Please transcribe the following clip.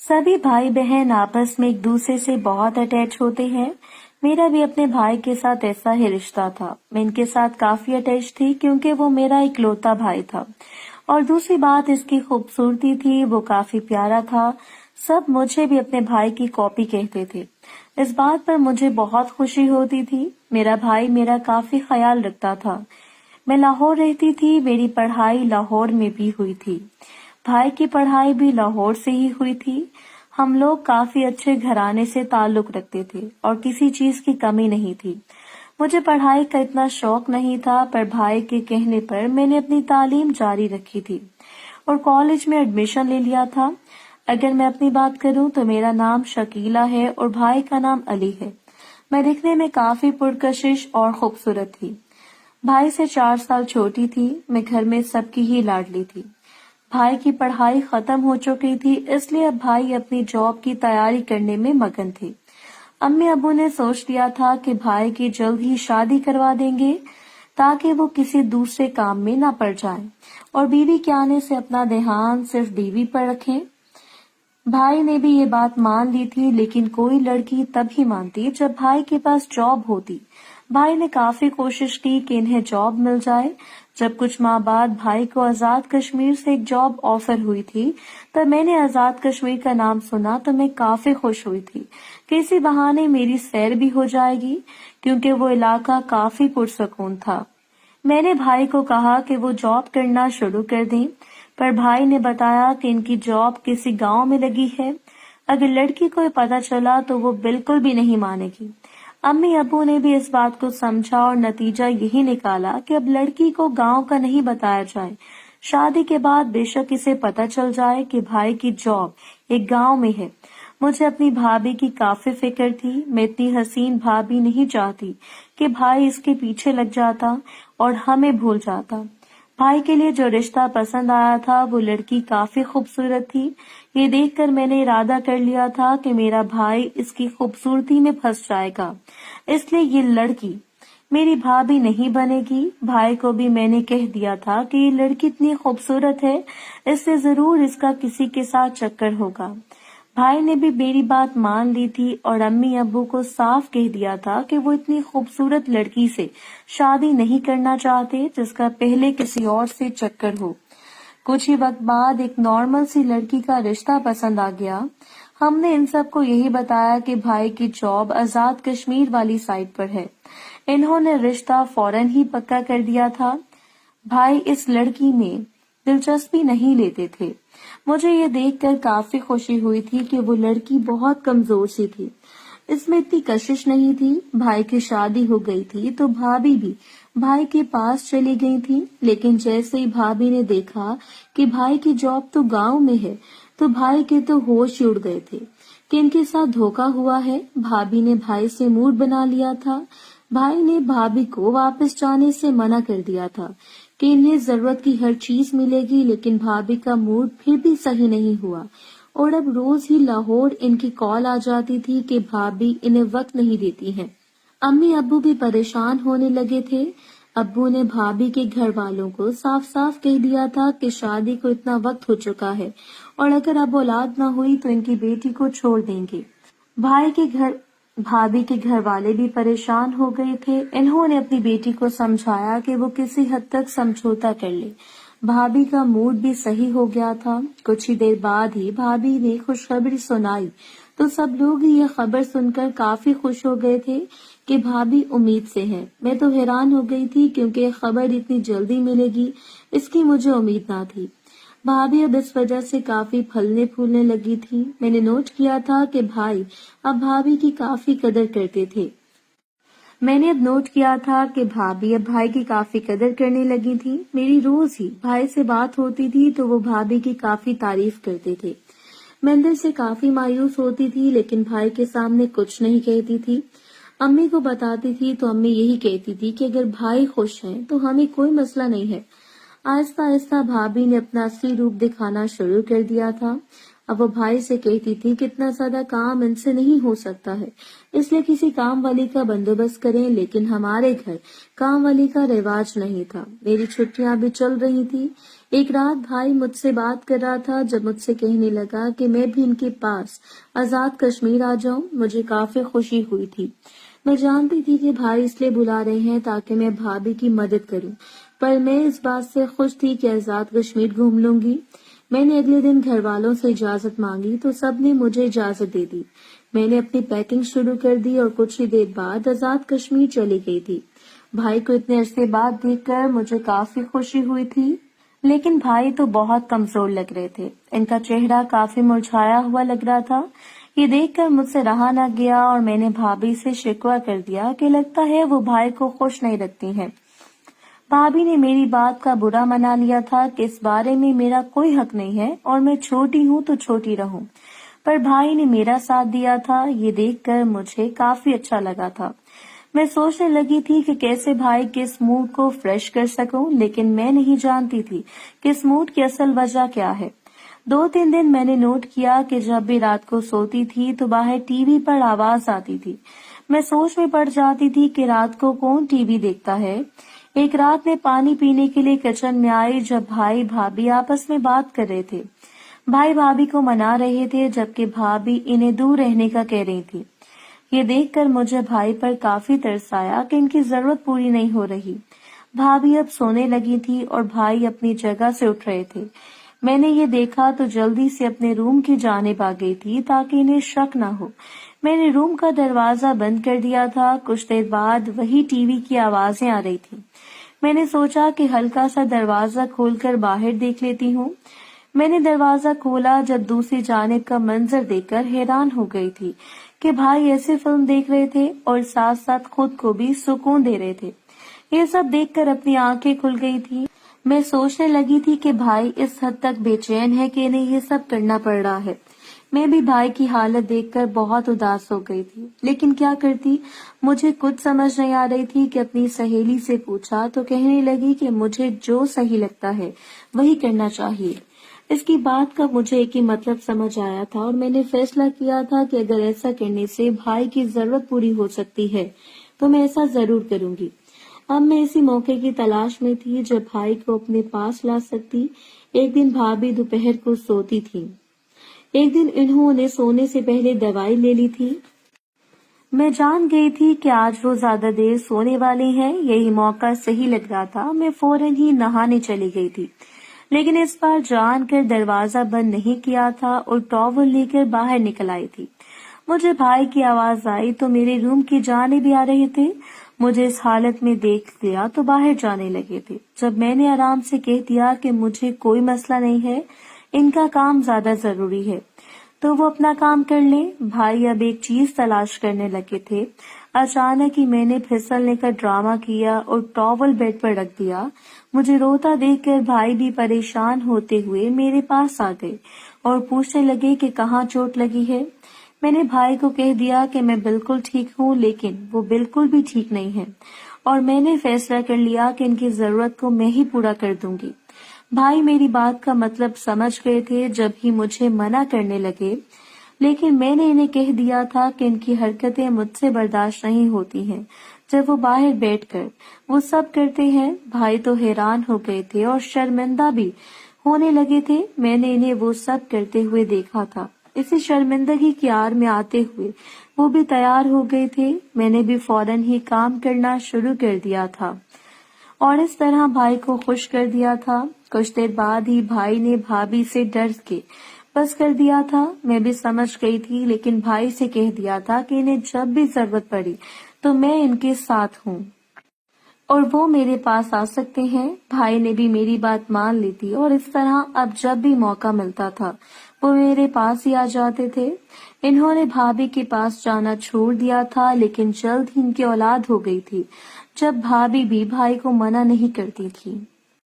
सभी भाई बहन आपस में एक दूसरे से बहुत अटैच होते हैं। मेरा भी अपने भाई के साथ ऐसा ही रिश्ता था। मैं इनके साथ काफी अटैच थी क्योंकि वो मेरा इकलौता भाई था। और दूसरी बात इसकी खूबसूरती थी, वो काफी प्यारा था। सब मुझे भी अपने भाई की कॉपी कहते थे। इस बात पर मुझे बहुत खुशी होती थी। मेरा भाई मेरा काफी ख्याल रखता था। मैं लाहौर रहती थी, मेरी पढ़ाई लाहौर में भी हुई थी। भाई की पढ़ाई भी लाहौर से ही हुई थी। हम लोग काफी अच्छे घराने से ताल्लुक रखते थे और किसी चीज की कमी नहीं थी। मुझे पढ़ाई का इतना शौक नहीं था, पर भाई के कहने पर मैंने अपनी तालीम जारी रखी थी और कॉलेज में एडमिशन ले लिया था। अगर मैं अपनी बात करूं तो मेरा नाम शकीला है और भाई का नाम अली है। मैं दिखने में काफी पुरकशिश और खूबसूरत थी। भाई से 4 साल छोटी थी। मैं घर में सबकी ही लाडली थी। भाई की पढ़ाई खत्म हो चुकी थी, इसलिए अब भाई अपनी जॉब की तैयारी करने में मगन थे। अम्मी अब्बू ने सोच लिया था कि भाई की जल्द ही शादी करवा देंगे ताकि वो किसी दूसरे काम में ना पड़ जाए और बीवी के आने से अपना ध्यान सिर्फ बीवी पर रखें। भाई ने भी ये बात मान ली थी, लेकिन कोई लड़की तब ही मानती जब भाई के पास जॉब होती। भाई ने काफी कोशिश की कि इन्हें जॉब मिल जाए। जब कुछ माह बाद भाई को आजाद कश्मीर से एक जॉब ऑफर हुई थी, तब मैंने आजाद कश्मीर का नाम सुना तो मैं काफी खुश हुई थी कि इसी बहाने मेरी सैर भी हो जाएगी, क्योंकि वो इलाका काफी पुरसकून था। मैंने भाई को कहा कि वो जॉब करना शुरू कर दें, पर भाई ने बताया कि इनकी जॉब किसी गांव में लगी है। अगर लड़की को पता चला तो वो बिल्कुल भी नहीं मानेगी। अम्मी अब्बू ने भी इस बात को समझा और नतीजा यही निकाला कि अब लड़की को गांव का नहीं बताया जाए। शादी के बाद बेशक इसे पता चल जाए कि भाई की जॉब एक गांव में है। मुझे अपनी भाभी की काफी फिक्र थी। मैं इतनी हसीन भाभी नहीं चाहती कि भाई इसके पीछे लग जाता और हमें भूल जाता। भाई के लिए जो रिश्ता पसंद आया था वो लड़की काफी खूबसूरत थी। ये देखकर मैंने इरादा कर लिया था कि मेरा भाई इसकी खूबसूरती में फंस जाएगा, इसलिए ये लड़की मेरी भाभी नहीं बनेगी। भाई को भी मैंने कह दिया था कि ये लड़की इतनी खूबसूरत है, इससे जरूर इसका किसी के साथ चक्कर होगा। भाई ने भी मेरी बात मान ली थी और अम्मी अब्बू को साफ कह दिया था कि वो इतनी खूबसूरत लड़की से शादी नहीं करना चाहते जिसका पहले किसी और से चक्कर हो। कुछ ही वक्त बाद एक नॉर्मल सी लड़की का रिश्ता पसंद आ गया। हमने इन सबको यही बताया कि भाई की जॉब आजाद कश्मीर वाली साइड पर है। इन्होंने रिश्ता फौरन ही पक्का कर दिया था। भाई इस लड़की में दिलचस्पी नहीं लेते थे। मुझे ये देखकर काफी खुशी हुई थी कि वो लड़की बहुत कमजोर सी थी। इसमें इतनी कशिश नहीं थी। भाई की शादी हो गई थी तो भाभी भी भाई के पास चली गई थी, लेकिन जैसे ही भाभी ने देखा कि भाई की जॉब तो गांव में है, तो भाई के तो होश ही उड़ गए थे कि इनके साथ धोखा हुआ है। भाभी ने भाई से मूड बना लिया था। भाई ने भाभी को वापस जाने से मना कर दिया था कि इन्हें जरूरत की हर चीज मिलेगी, लेकिन भाभी का मूड फिर भी सही नहीं हुआ और अब रोज ही लाहौर इनकी कॉल आ जाती थी कि भाभी इन्हें वक्त नहीं देती हैं। अम्मी अब्बू भी परेशान होने लगे थे। अब्बू ने भाभी के घर वालों को साफ साफ कह दिया था कि शादी को इतना वक्त हो चुका है और अगर अब औलाद न हुई तो इनकी बेटी को छोड़ देंगे। भाभी के घर वाले भी परेशान हो गए थे। इन्होंने अपनी बेटी को समझाया कि वो किसी हद तक समझौता कर ले। भाभी का मूड भी सही हो गया था। कुछ ही देर बाद ही भाभी ने खुशखबरी सुनाई तो सब लोग ये खबर सुनकर काफी खुश हो गए थे कि भाभी उम्मीद से है। मैं तो हैरान हो गई थी क्योंकि ये खबर इतनी जल्दी मिलेगी इसकी मुझे उम्मीद ना थी। भाभी अब इस वजह से काफी फलने फूलने लगी थी। मैंने नोट किया था कि भाई अब भाभी की काफी कदर करते थे। मैंने अब नोट किया था कि भाभी अब भाई की काफी कदर करने लगी थी। मेरी रोज ही भाई से बात होती थी तो वो भाभी की काफी तारीफ करते थे। मैं अंदर से काफी मायूस होती थी, लेकिन भाई के सामने कुछ नहीं कहती थी। अम्मी को बताती थी तो अम्मी यही कहती थी कि अगर भाई खुश हैं तो हमें कोई मसला नहीं है। आहिस्ता आहिस्ता भाभी ने अपना असली रूप दिखाना शुरू कर दिया था। अब वो भाई से कहती थी कि इतना ज्यादा काम इनसे नहीं हो सकता है, इसलिए किसी काम वाली का बंदोबस्त करें, लेकिन हमारे घर काम वाली का रिवाज नहीं था। मेरी छुट्टियां भी चल रही थी, ایک رات بھائی مجھ سے بات کر رہا تھا جب مجھ سے کہنے لگا کہ میں بھی ان کے پاس آزاد کشمیر آ جاؤں۔ مجھے کافی خوشی ہوئی تھی۔ میں جانتی تھی کہ بھائی اس لیے بلا رہے ہیں تاکہ میں بھابھی کی مدد کروں، پر میں اس بات سے خوش تھی کہ آزاد کشمیر گھوم لوں گی۔ میں نے اگلے دن گھر والوں سے اجازت مانگی تو سب نے مجھے اجازت دے دی۔ میں نے اپنی پیکنگ شروع کر دی اور کچھ ہی دیر بعد آزاد کشمیر چلی گئی تھی۔ بھائی کو اتنے عرصے بعد دیکھ کر مجھے کافی خوشی ہوئی تھی، لیکن بھائی تو بہت کمزور لگ رہے تھے۔ ان کا چہرہ کافی مرجھایا ہوا لگ رہا تھا۔ یہ دیکھ کر مجھ سے رہا نہ گیا اور میں نے بھابھی سے شکوہ کر دیا کہ لگتا ہے وہ بھائی کو خوش نہیں رکھتی ہیں۔ بھابھی نے میری بات کا برا منا لیا تھا کہ اس بارے میں میرا کوئی حق نہیں ہے اور میں چھوٹی ہوں تو چھوٹی رہوں، پر بھائی نے میرا ساتھ دیا تھا۔ یہ دیکھ کر مجھے کافی اچھا لگا تھا۔ میں سوچنے لگی تھی کہ کیسے بھائی کے اس موڈ کو فریش کر سکوں، لیکن میں نہیں جانتی تھی کہ اس موڈ کی اصل وجہ کیا ہے۔ 2-3 دن میں نے نوٹ کیا کہ جب بھی رات کو سوتی تھی تو باہر ٹی وی پر آواز آتی تھی۔ میں سوچ میں پڑ جاتی تھی کہ رات کو کون ٹی وی دیکھتا ہے۔ ایک رات میں پانی پینے کے لیے کچن میں آئی جب بھائی بھابھی آپس میں بات کر رہے تھے۔ بھائی بھابھی کو منا رہے تھے جبکہ بھابھی انہیں دور رہنے کا کہہ رہی تھی۔ یہ دیکھ کر مجھے بھائی پر کافی ترس آیا کہ ان کی ضرورت پوری نہیں ہو رہی۔ بھابھی اب سونے لگی تھی اور بھائی اپنی جگہ سے اٹھ رہے تھے۔ میں نے یہ دیکھا تو جلدی سے اپنے روم کی جانب آ گئی تھی تاکہ انہیں شک نہ ہو۔ میں نے روم کا دروازہ بند کر دیا تھا۔ کچھ دیر بعد وہی ٹی وی کی آوازیں آ رہی تھی۔ میں نے سوچا کہ ہلکا سا دروازہ کھول کر باہر دیکھ لیتی ہوں۔ میں نے دروازہ کھولا جب دوسری جانب کا منظر دیکھ کر حیران ہو گئی تھی کہ بھائی ایسے فلم دیکھ رہے تھے اور ساتھ ساتھ خود کو بھی سکون دے رہے تھے۔ یہ سب دیکھ کر اپنی آنکھیں کھل گئی تھی۔ میں سوچنے لگی تھی کہ بھائی اس حد تک بے چین ہے کہ انہیں یہ سب کرنا پڑ رہا ہے۔ میں بھی بھائی کی حالت دیکھ کر بہت اداس ہو گئی تھی، لیکن کیا کرتی؟ مجھے کچھ سمجھ نہیں آ رہی تھی کہ اپنی سہیلی سے پوچھا تو کہنے لگی کہ مجھے جو صحیح لگتا ہے وہی کرنا چاہیے۔ اس کی بات کا مجھے ایک ہی مطلب سمجھ آیا تھا اور میں نے فیصلہ کیا تھا کہ اگر ایسا کرنے سے بھائی کی ضرورت پوری ہو سکتی ہے تو میں ایسا ضرور کروں گی۔ اب میں اسی موقع کی تلاش میں تھی جب بھائی کو اپنے پاس لا سکتی۔ ایک دن بھابھی دوپہر کو سوتی تھی۔ ایک دن انہوں نے سونے سے پہلے دوائی لے لی تھی۔ میں جان گئی تھی کہ آج وہ زیادہ دیر سونے والے ہیں۔ یہی موقع صحیح لگ رہا تھا۔ میں فوراً ہی نہانے چلی گئی تھی، لیکن اس بار جان کر دروازہ بند نہیں کیا تھا اور ٹاول لے کر باہر نکل آئی تھی۔ مجھے بھائی کی آواز آئی تو میرے روم کی جانب بھی آ رہے تھے۔ مجھے اس حالت میں دیکھ لیا تو باہر جانے لگے تھے۔ جب میں نے آرام سے کہہ دیا کہ مجھے کوئی مسئلہ نہیں ہے، ان کا کام زیادہ ضروری ہے تو وہ اپنا کام کر لیں، بھائی اب ایک چیز تلاش کرنے لگے تھے۔ اچانک ہی میں نے پھسلنے کا ڈرامہ کیا اور ٹاول بیڈ پر رکھ دیا۔ مجھے روتا دیکھ کر بھائی بھی پریشان ہوتے ہوئے میرے پاس آ گئے اور پوچھنے لگے کہ کہاں چوٹ لگی ہے۔ میں نے بھائی کو کہہ دیا کہ میں بالکل ٹھیک ہوں، لیکن وہ بالکل بھی ٹھیک نہیں ہے اور میں نے فیصلہ کر لیا کہ ان کی ضرورت کو میں ہی پورا کر دوں گی۔ بھائی میری بات کا مطلب سمجھ گئے تھے جب ہی مجھے منع کرنے لگے، لیکن میں نے انہیں کہہ دیا تھا کہ ان کی حرکتیں مجھ سے برداشت نہیں ہوتی ہیں۔ جب وہ باہر بیٹھ کر وہ سب کرتے ہیں، بھائی تو حیران ہو گئے تھے اور شرمندہ بھی ہونے لگے تھے۔ میں نے انہیں وہ سب کرتے ہوئے دیکھا تھا۔ اسی شرمندگی کی آڑ میں آتے ہوئے وہ بھی تیار ہو گئے تھے۔ میں نے بھی فوراً ہی کام کرنا شروع کر دیا تھا اور اس طرح بھائی کو خوش کر دیا تھا۔ کچھ دیر بعد ہی بھائی نے بھابھی سے ڈر کے بس کر دیا تھا۔ میں بھی سمجھ گئی تھی، لیکن بھائی سے کہہ دیا تھا کہ انہیں جب بھی ضرورت پڑی تو میں ان کے ساتھ ہوں اور وہ میرے پاس آ سکتے ہیں۔ بھائی نے بھی میری بات مان لی تھی اور اس طرح اب جب بھی موقع ملتا تھا وہ میرے پاس ہی آ جاتے تھے۔ انہوں نے بھابھی کے پاس جانا چھوڑ دیا تھا، لیکن جلد ہی ان کی اولاد ہو گئی تھی جب بھابھی بھی بھائی کو منع نہیں کرتی تھی۔